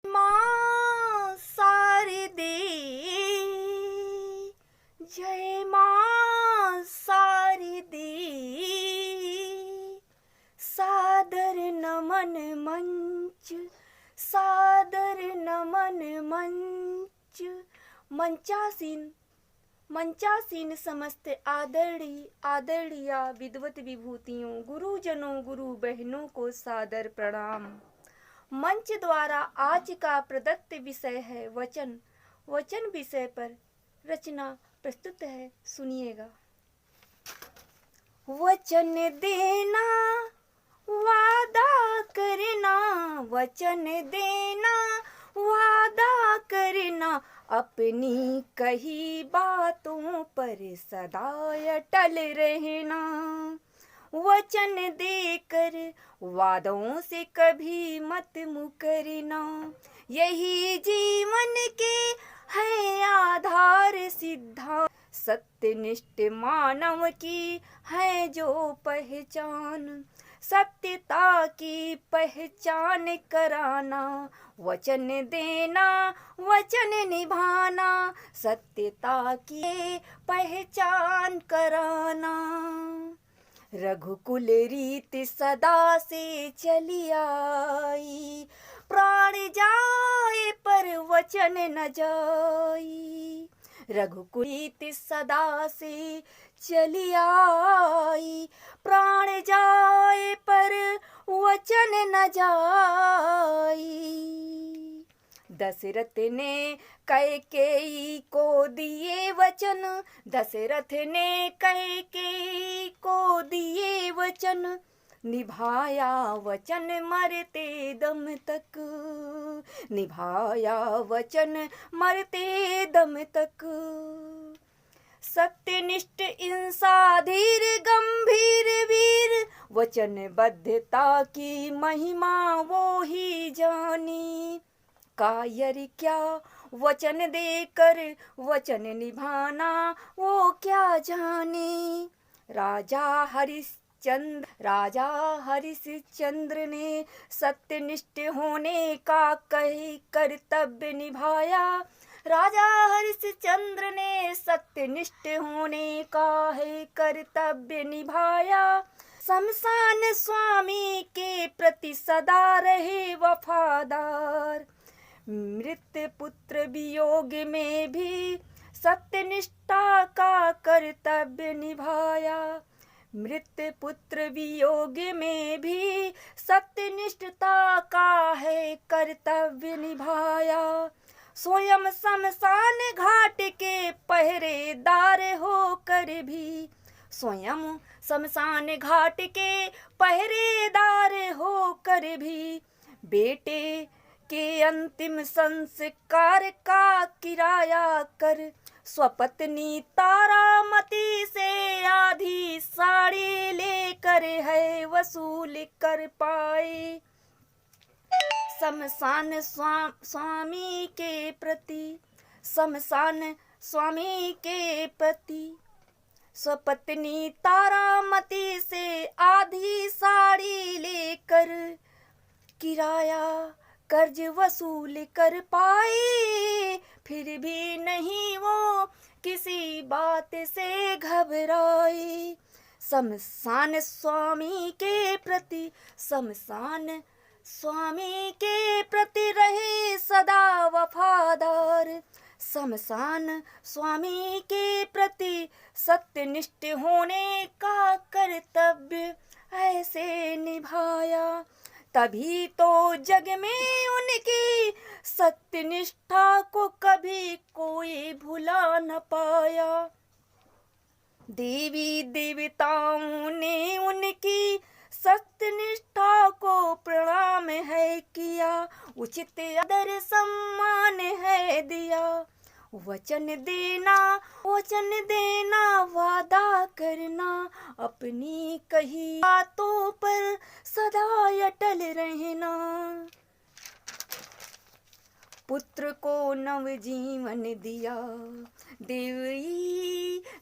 मां शारदे, जय मां शारदे, सादर नमन मंच, सादर नमन मंच। मंचासीन समस्त आदरणीय विद्वत विभूतियों, गुरुजनों, गुरु बहनों को सादर प्रणाम। मंच द्वारा आज का प्रदत्त विषय है वचन। वचन विषय पर रचना प्रस्तुत है, सुनिएगा। वचन देना वादा करना, वचन देना वादा करना, अपनी कही बातों पर सदा अटल रहना। वचन देकर वादों से कभी मत मुकरना, यही जीवन के है आधार सिद्धांत। सत्यनिष्ठ मानव की है जो पहचान, सत्यता की पहचान कराना। वचन देना वचन निभाना, सत्यता की पहचान कराना। रघुकुल रीत सदा से चली आई, प्राण जाए पर वचन न जाई। रघुकुल रीत सदा से चली आई, प्राण जाए पर वचन न जाई। दशरथ ने कैकेयी को दिए वचन, दशरथ ने कैकेयी को दिए वचन, निभाया वचन मरते दम तक, निभाया वचन मरते दम तक। सत्यनिष्ठ इंसा धीर गंभीर वीर, वचनबद्धता की महिमा वो ही जानी। कायर क्या वचन देकर वचन निभाना वो क्या जाने। राजा हरिश्चंद्र ने सत्यनिष्ठ होने का कही कर्तव्य निभाया। राजा हरिश्चंद्र ने सत्यनिष्ठ होने का है कर्तव्य निभाया। शमशान स्वामी के प्रति सदा रहे वफादार, मृत पुत्र वियोग में भी सत्यनिष्ठा का कर्तव्य निभाया। मृत पुत्र वियोग में भी सत्यनिष्ठता का है कर्तव्य निभाया। स्वयं शमशान घाट के पहरेदार होकर भी, स्वयं शमशान घाट के पहरेदार होकर भी, बेटे के अंतिम संस्कार का किराया कर स्वपत्नी तारामती से आधी साड़ी लेकर है वसूल कर पाए। शमशान स्वामी के प्रति, शमशान स्वामी के प्रति, स्वपत्नी तारामती से आधी साड़ी लेकर किराया कर्ज वसूल कर पाए। फिर भी नहीं वो किसी बात से घबराए। शमशान स्वामी के प्रति, शमशान स्वामी के प्रति रहे सदा वफादार। शमशान स्वामी के प्रति सत्यनिष्ठ होने का कर्तव्य ऐसे निभाया। तभी तो जग में उनकी सत्यनिष्ठा को कभी कोई भुला न पाया। देवी देवताओं ने उनकी सत्यनिष्ठा को प्रणाम है किया, उचित आदर सम्मान है दिया। वचन देना वादा करना, अपनी कही बातों पर सदा अटल रहना। पुत्र को नवजीवन दिया,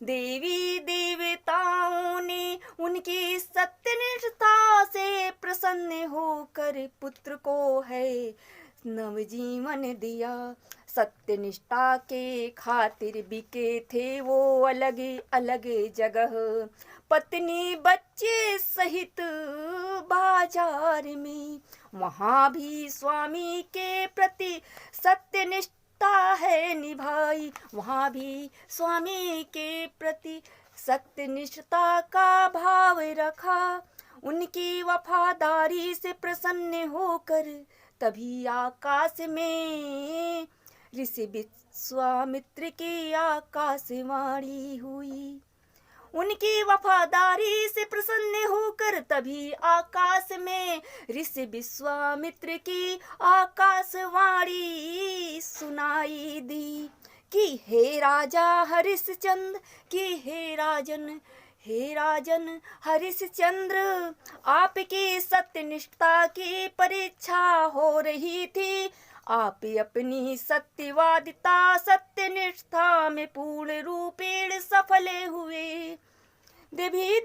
देवी देवताओं ने उनकी सत्यनिष्ठा से प्रसन्न होकर पुत्र को है नवजीवन दिया। सत्यनिष्ठा के खातिर बिके थे वो अलग अलग जगह, पत्नी बच्चे सहित बाजार में। वहाँ भी स्वामी के प्रति सत्यनिष्ठा है निभाई, वहाँ भी स्वामी के प्रति सत्यनिष्ठा का भाव रखा। उनकी वफादारी से प्रसन्न होकर तभी आकाश में ऋषि विश्वामित्र की आकाशवाणी हुई। उनकी वफादारी से प्रसन्न होकर तभी आकाश में ऋषि विश्वामित्र की आकाशवाणी सुनाई दी कि हे राजा हरिश्चंद्र, कि हे राजन हरिश्चंद्र, आपकी सत्यनिष्ठा की परीक्षा हो रही थी। आप अपनी सत्यवादिता सत्यनिष्ठा में पूर्ण रूपेण सफल हुए। देवी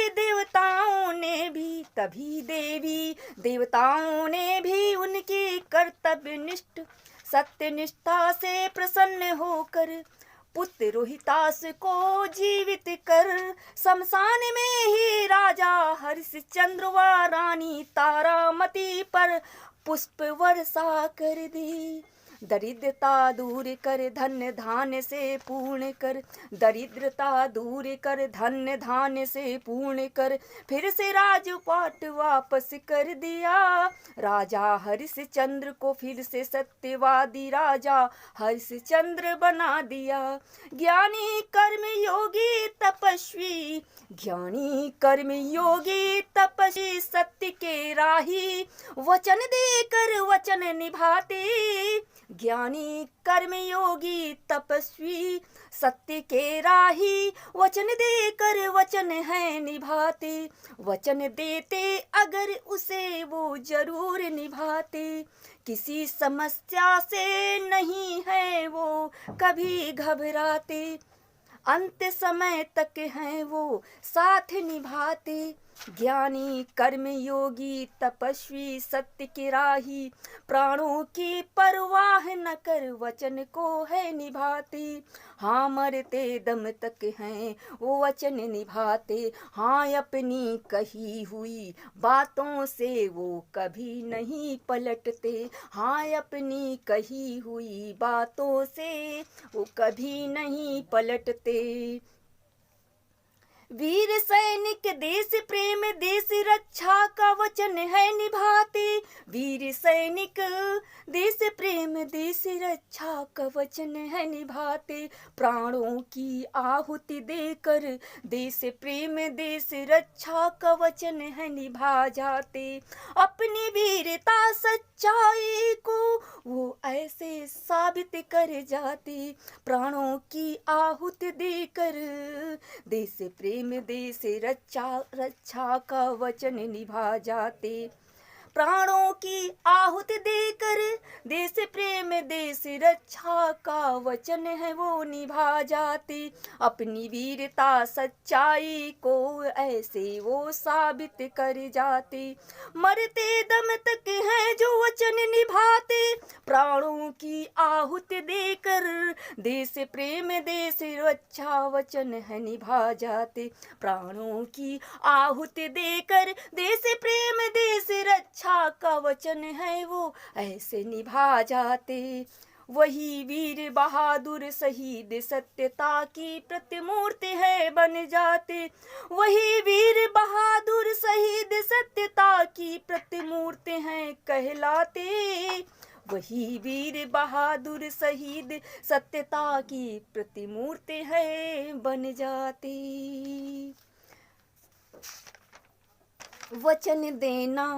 देवताओं ने भी उनकी कर्तव्यनिष्ठ सत्यनिष्ठा से प्रसन्न होकर पुत्र रोहितास को जीवित कर शमशान में ही राजा हरिश्चंद्र व रानी तारामती पर पुष्प वर्षा कर दी। दरिद्रता दूर कर धन्य धान्य से पूर्ण कर, दरिद्रता दूर कर धन्य धान्य से पूर्ण कर, फिर से राजपाट वापस कर दिया। राजा हरिश्चंद्र को फिर से सत्यवादी राजा हरिश्चंद्र बना दिया। ज्ञानी कर्म योगी तपस्वी, ज्ञानी कर्म योगी तपस्वी, सत्य के राही वचन देकर वचन निभाते। ज्ञानी कर्म योगी तपस्वी, सत्य के राही वचन देकर वचन है निभाते। वचन देते अगर उसे वो जरूर निभाते। किसी समस्या से नहीं है वो कभी घबराते, अंत समय तक हैं वो साथ निभाते। ज्ञानी कर्म योगी तपस्वी, सत्य के राही, प्राणों की परवाह न कर वचन को है निभाते। हाँ मरते दम तक हैं वो वचन निभाते। हाँ अपनी कही हुई बातों से वो कभी नहीं पलटते। हाँ अपनी कही हुई बातों से वो कभी नहीं पलटते। वीर सैनिक देश प्रेम देश रक्षा का वचन है निभाते। वीर सैनिक देश प्रेम देश रक्षा का वचन है निभाते। प्राणों की आहुति देकर देश प्रेम देश रक्षा का वचन है निभा जाते। अपनी वीरता सच्चाई को वो ऐसे साबित कर जाते। प्राणों की आहुति देकर देश प्रेम देश रक्षा का वचन निभा जाते। प्राणों की आहुति देकर देश प्रेम देश रक्षा का वचन है वो निभा जाते। अपनी वीरता सच्चाई को ऐसे वो साबित कर जाते। मरते दम तक हैं जो वचन निभाते। प्राणों की आहुति देकर देश प्रेम देश रक्षा वचन है निभा जाते। प्राणों की आहुति देकर देश प्रेम देश रक्षा का वचन है वो ऐसे निभा जाते। वही वीर बहादुर शहीद सत्यता की प्रतिमूर्ति है बन जाते। वही वीर बहादुर शहीद सत्यता की प्रतिमूर्ति हैं कहलाते। वही वीर बहादुर शहीद सत्यता की प्रतिमूर्ति है बन जाते। वचन देना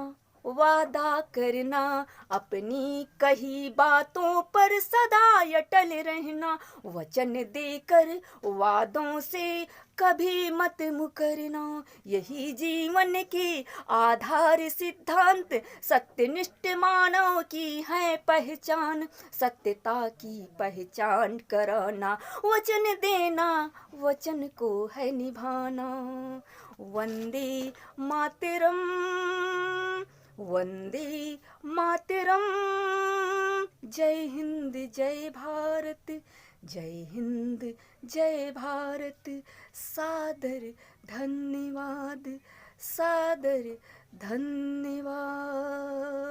वादा करना, अपनी कही बातों पर सदा अटल रहना। वचन देकर वादों से कभी मत मुकरना। यही जीवन के आधार सिद्धांत, सत्यनिष्ठ मानव की है पहचान। सत्यता की पहचान कराना, वचन देना, वचन को है निभाना। वंदे मातरम, वंदे मातरम। जय हिंद जय भारत, जय हिंद जय भारत। सादर धन्यवाद, सादर धन्यवाद।